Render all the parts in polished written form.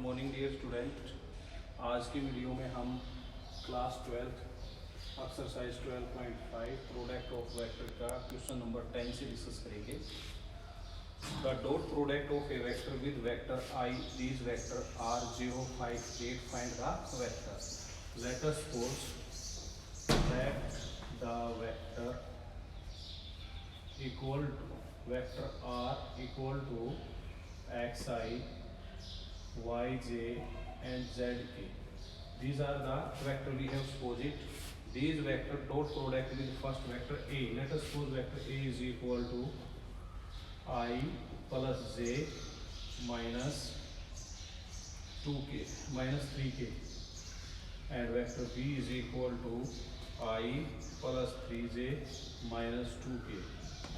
Morning dear student. आज की video में हम class 12 exercise 12.5 product of vector का क्वेश्चन नंबर 10 से डिस्कस करेंगे। The dot product of a vector with vector I, these vector are 0, 5, 8, find the vector. Let us suppose that the vector equal to vector r equal to xi, yj and zk. These are the vector we have supposed it. These vector dot product with first vector a. Let us suppose vector a is equal to I plus j minus 2k minus 3k, and vector b is equal to I plus 3j minus 2k,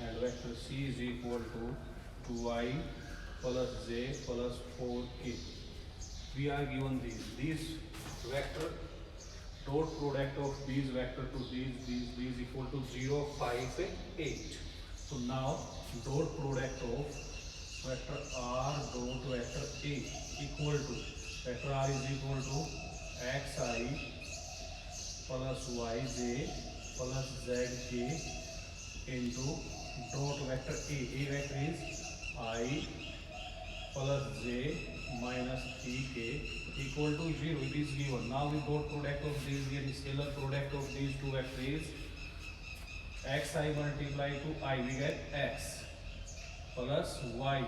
and vector c is equal to 2i plus j plus 4k. We are given these vector dot product of these vector to these equal to 0, 5, 8. So now dot product of vector r dot vector a equal to vector r is equal to xi plus yj plus zk into dot vector a. A vector is I plus j minus 3k equal to 0. It is given. Now the dot product of these here is scalar product of these two vectors is xi multiply to I, we get x plus y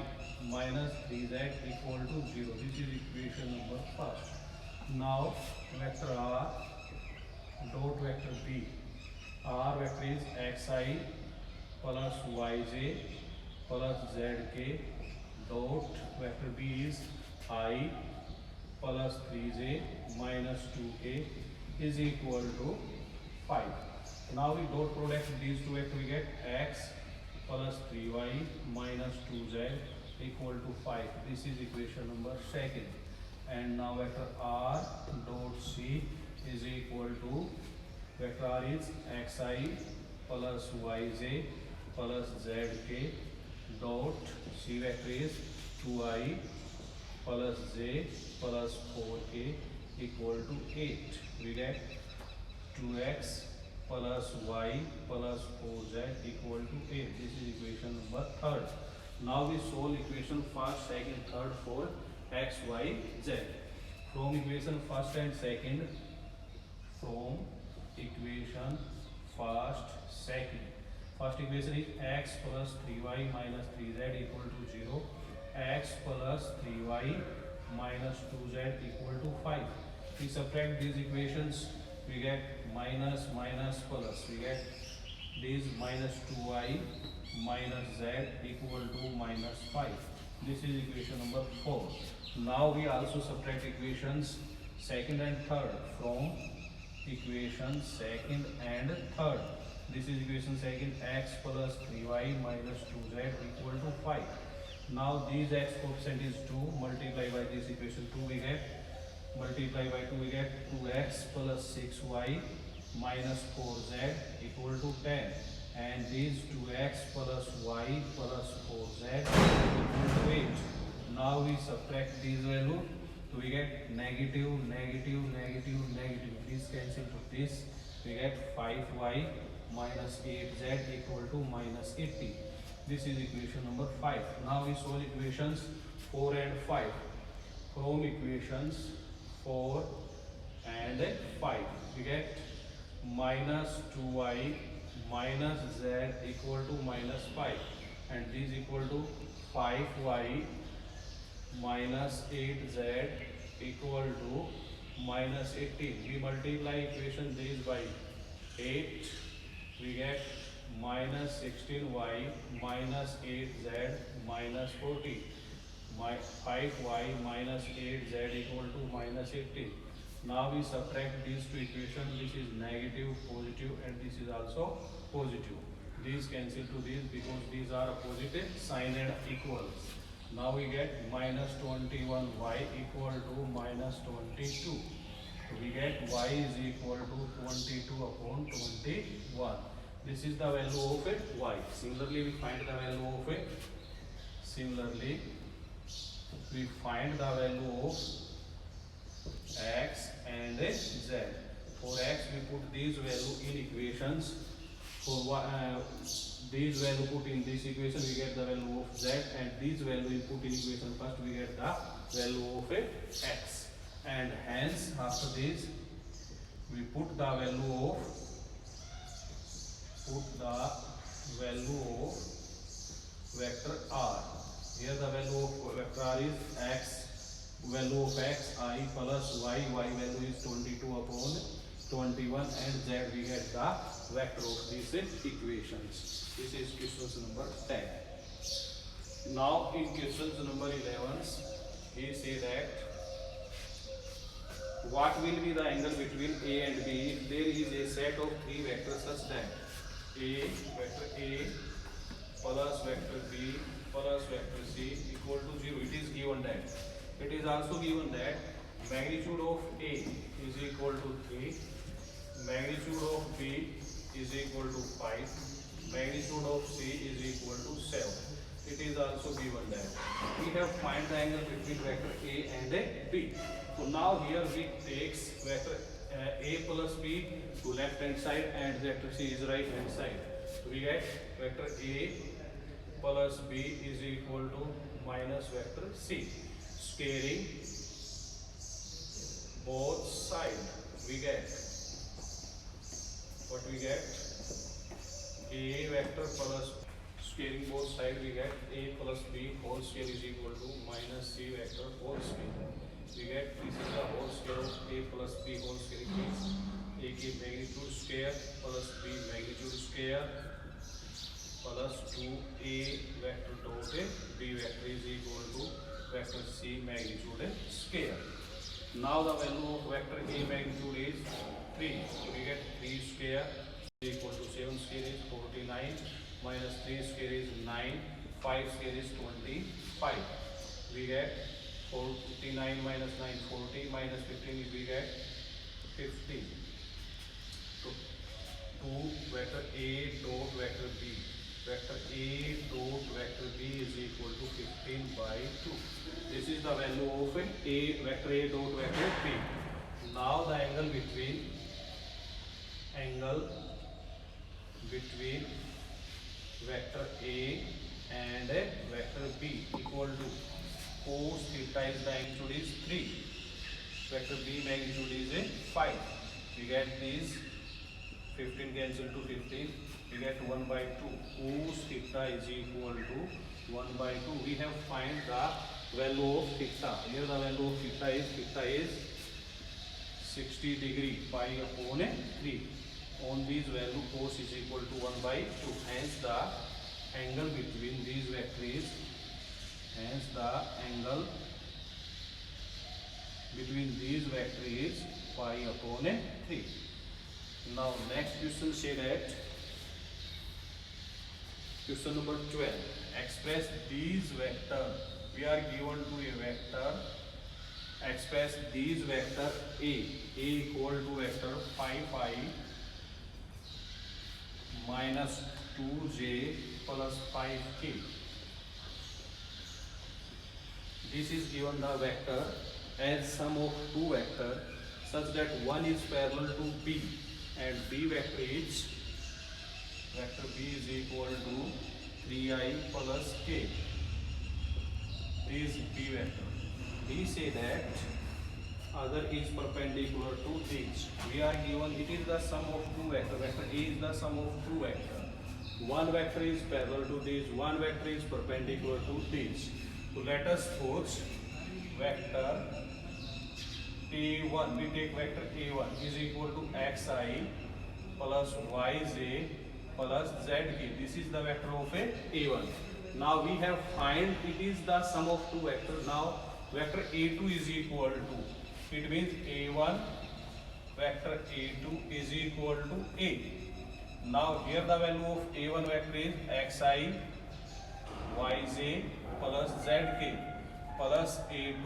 minus 3z equal to 0. This is equation number first. Now vector r dot vector b. R vector is xi plus yj plus zk dot vector b is I plus 3j minus 2k is equal to 5. Now we dot product these two vectors, we get x plus 3y minus 2z equal to 5. This is equation number second. And now vector r dot c is equal to vector r is xi plus yj plus zk dot c vector is 2i plus j plus 4k equal to 8. We get 2x plus y plus 4z equal to 8. This is equation number third. Now we solve equation first, second, third for x, y, z. From equation first and second, from equation first, second. First equation is x plus 3y minus 3z equal to 0. X plus 3y minus 2z equal to 5. We subtract these equations, we get minus minus plus. We get this minus 2y minus z equal to minus 5. This is equation number 4. Now we also subtract equations second and third from equation second and third. This is equation second, x plus 3y minus 2z equal to 5. Now these x coefficient is 2, multiply by this equation 2, we get multiply by 2, we get 2x plus 6y minus 4z equal to 10, and these 2x plus y plus 4z equal to 8. Now we subtract these value, so we get negative, negative, negative, negative. This cancel to this, we get 5y minus 8z equal to minus 80. This is equation number 5. Now we solve equations 4 and 5. From equations 4 and 5, we get minus 2y minus z equal to minus 5, and this equal to 5y minus 8z equal to minus 18. We multiply equation this by 8, we get minus 16y minus 8z minus 40. 5y minus 8z equal to minus 18. Now we subtract these two equations. This is negative, positive, and this is also positive. These cancel to these because these are opposite sign and equals. Now we get minus 21y equal to minus 22. So we get y is equal to 22 upon 21. This is the value of y. Similarly, we find the value of we find the value of x and z. For x we put these value in equations. For these value put in this equation we get the value of z, and these value we put in equation first we get the value of x, and hence after this we put the value of vector r. Here the value of vector r is x, value of x I plus y value is 22 upon 21, and z we get the vector of these equations. This is question number 10. Now in question number 11 he say that what will be the angle between A and B if there is a set of three vectors such that vector A plus vector B plus vector C equal to 0. It is given that. It is also given that magnitude of A is equal to 3, magnitude of B is equal to 5, magnitude of C is equal to 7. It is also given that. We have find the angle between vector A and B. So now here we takes vector A plus B to left hand side and vector C is right hand side. So we get vector A plus B is equal to minus vector C. Squaring both sides, we get what we get A vector plus squaring both sides, we get A plus B whole square is equal to minus C vector whole square. We get this is the whole square of A plus B whole square is A की magnitude square plus B magnitude square plus 2A vector dot B vector is equal to vector C magnitude square. Now the value of vector A magnitude is 3. We get 3 square is equal to 7 square is 49 minus 3 square is 9, 5 square is 25. We get 49 minus 9 40 minus 15 we get 15. So 2 vector A dot vector B. Vector A dot vector B is equal to 15 by 2. This is the value of A vector A dot vector B. Now the angle between vector A and vector B equal to cos theta is the magnitude is 3. Vector B magnitude is 5. We get these 15 cancel to 15. We get 1 by 2. Cos theta is equal to 1 by 2. We have find the value of theta. Here the value of theta is 60 degree pi upon 3. On this value cos is equal to 1 by 2. Hence the angle between these vectors is pi upon 3. Now next question say that question number 12. Express these vector. We are given to a vector. Express these vector A equal to vector 5 pi minus 2j plus 5k. This is given the vector as sum of two vectors such that one is parallel to B and B vector is vector B is equal to 3i plus k. This is B vector. We say that other is perpendicular to this. We are given it is the sum of two vectors. Vector A is the sum of two vectors. One vector is parallel to this, one vector is perpendicular to this. So let us suppose vector A1. We take vector A1 is equal to xi plus yj plus zk. This is the vector of A1. Now we have find it is the sum of two vectors. Now vector A2 is equal to, it means A1 vector A2 is equal to A. Now here the value of A1 vector is xi yj plus zk plus A2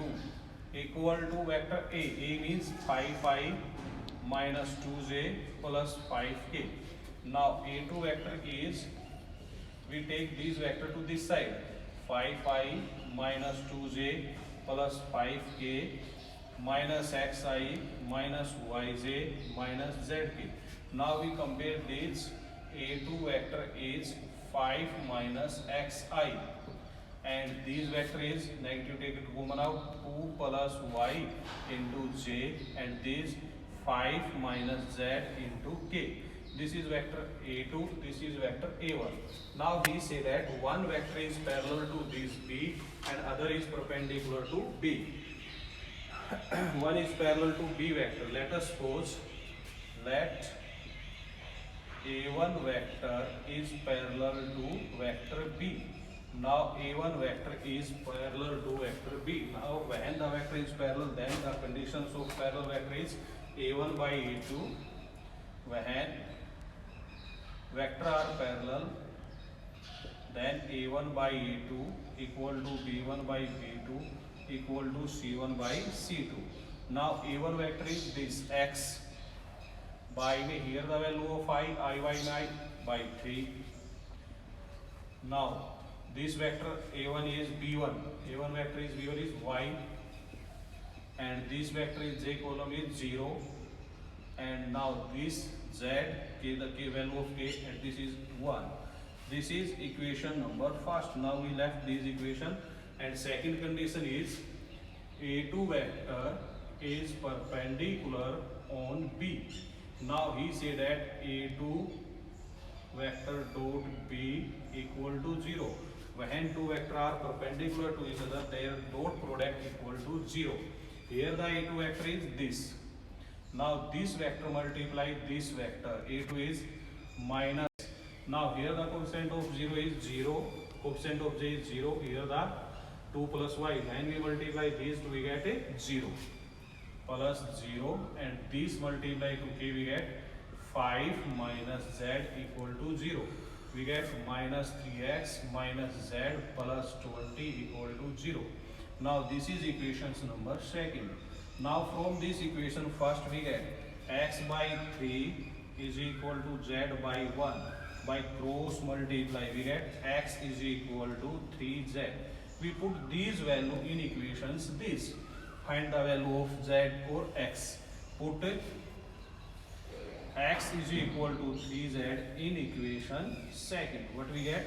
equal to vector A. A means 5 pi minus 2j plus 5k. Now A2 vector is, we take this vector to this side, 5 pi minus 2j plus 5k minus xi minus yj minus zk. Now we compare these. A2 vector is 5 minus xi and this vector is negative, take it common out, 2 plus y into j and this 5 minus z into k. This is vector A2, this is vector A1. Now we say that one vector is parallel to this B and other is perpendicular to B. One is parallel to B vector. Let us suppose let A1 vector is parallel to vector B. Now A1 vector is parallel to vector B. Now when the vector is parallel, then the conditions of parallel vector is A1 by A2. When vector are parallel, then A1 by A2 equal to B1 by B2 equal to C1 by C2. Now A1 vector is this x by here the value of I by 3. Now this vector A1 is B1, A1 vector is B1 is y and this vector is j column is 0 and now this z k, the k value of k and this is 1. This is equation number first. Now we left this equation and second condition is A2 vector is perpendicular on B. Now he say that A2 vector dot B equal to 0. When two vectors are perpendicular to each other, their dot product equal to 0. Here the A2 vector is this. Now this vector multiply this vector. A2 is minus. Now here the coefficient of 0 is 0. Coefficient of j is 0. Here the 2 plus y. When we multiply these two, we get a 0. Plus 0 and this multiply to k, we get 5 minus z equal to 0. We get minus 3x minus z plus 20 equal to 0. Now this is equations number second. Now from this equation first we get x by 3 is equal to z by 1. By cross multiply we get x is equal to 3z. We put these value in equations this. Find the value of z or x. Put x is equal to 3z in equation second. What we get?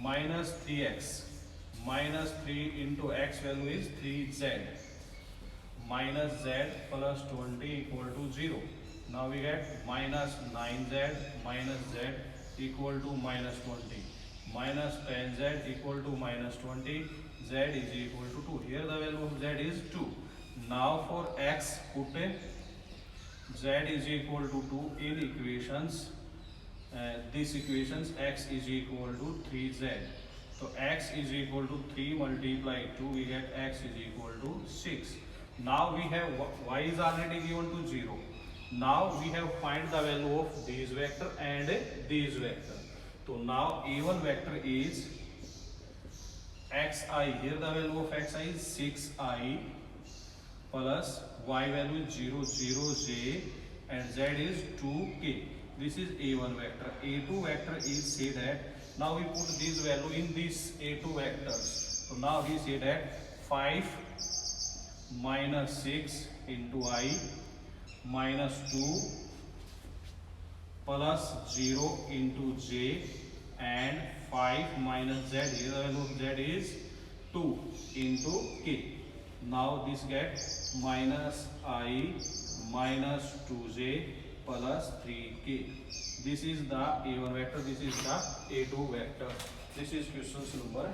Minus 3x. Minus 3 into x value is 3z. Minus z plus 20 equal to 0. Now we get minus 9z minus z equal to minus 20. Minus 10z equal to minus 20. Z is equal to 2. Here the value of z is 2. Now for x put z is equal to 2 in equations. This equations x is equal to 3z. So x is equal to 3 multiply 2, we get x is equal to 6. Now we have y is already given to 0. Now we have find the value of this vector and this vector. So now A1 vector is xi. Here the value of xi is 6i plus y value is 0, 0j and z is 2k. This is A1 vector. A2 vector is say that now we put this value in these A2 vectors. So now we say that 5 minus 6 into I minus 2 plus 0 into j and 5 minus z. Here the value of z is 2 into k. Now this gets minus I minus 2j plus 3k. This is the A1 vector, this is the A2 vector. This is question number